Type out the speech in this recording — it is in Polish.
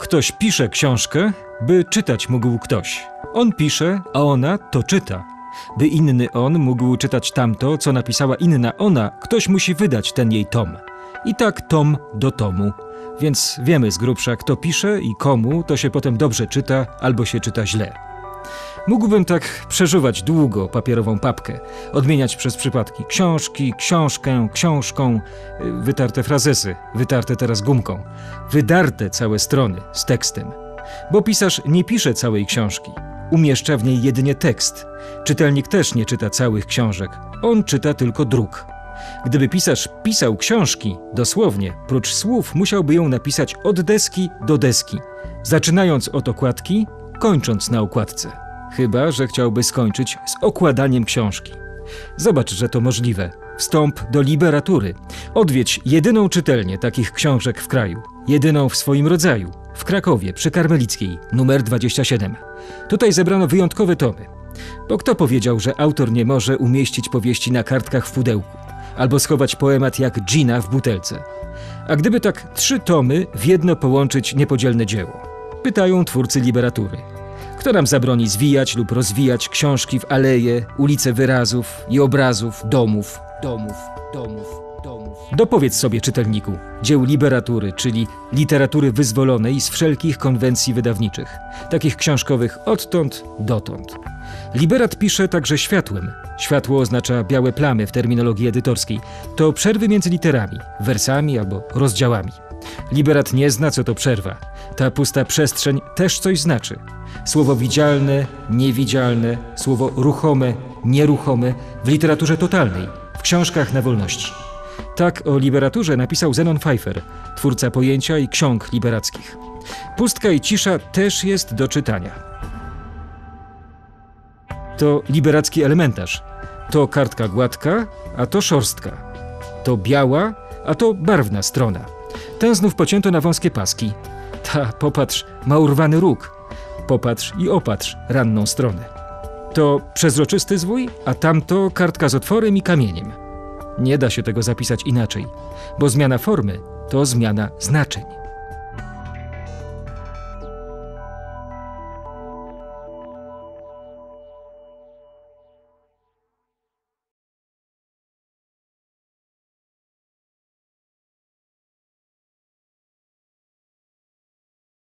Ktoś pisze książkę, by czytać mógł ktoś. On pisze, a ona to czyta. By inny on mógł czytać tamto, co napisała inna ona, ktoś musi wydać ten jej tom. I tak tom do tomu. Więc wiemy z grubsza, kto pisze i komu to się potem dobrze czyta albo się czyta źle. Mógłbym tak przeżuwać długo papierową papkę, odmieniać przez przypadki książki, książkę, książką, wytarte frazesy, wytarte teraz gumką, wydarte całe strony z tekstem. Bo pisarz nie pisze całej książki, umieszcza w niej jedynie tekst. Czytelnik też nie czyta całych książek, on czyta tylko druk. Gdyby pisarz pisał książki, dosłownie, prócz słów musiałby ją napisać od deski do deski, zaczynając od okładki, kończąc na okładce. Chyba że chciałby skończyć z okładaniem książki. Zobacz, że to możliwe. Wstąp do Literatury. Odwiedź jedyną czytelnię takich książek w kraju. Jedyną w swoim rodzaju. W Krakowie, przy Karmelickiej, numer 27. Tutaj zebrano wyjątkowe tomy. Bo kto powiedział, że autor nie może umieścić powieści na kartkach w pudełku? Albo schować poemat jak dżina w butelce? A gdyby tak 3 tomy w jedno połączyć niepodzielne dzieło? Pytają twórcy Literatury. Kto nam zabroni zwijać lub rozwijać książki w aleje, ulice wyrazów i obrazów, domów. Dopowiedz sobie, czytelniku, dzieł Literatury, czyli literatury wyzwolonej z wszelkich konwencji wydawniczych, takich książkowych odtąd dotąd. Literat pisze także światłem. Światło oznacza białe plamy w terminologii edytorskiej. To przerwy między literami, wersami albo rozdziałami. Literat nie zna, co to przerwa. Ta pusta przestrzeń też coś znaczy. Słowo widzialne, niewidzialne, słowo ruchome, nieruchome w literaturze totalnej, w książkach na wolności. Tak o literaturze napisał Zenon Pfeiffer, twórca pojęcia i ksiąg literackich. Pustka i cisza też jest do czytania. To literacki elementarz. To kartka gładka, a to szorstka. To biała, a to barwna strona. Tę znów pocięto na wąskie paski. Ta, popatrz, ma urwany róg. Popatrz i opatrz ranną stronę. To przezroczysty zwój, a tamto kartka z otworem i kamieniem. Nie da się tego zapisać inaczej, bo zmiana formy to zmiana znaczeń.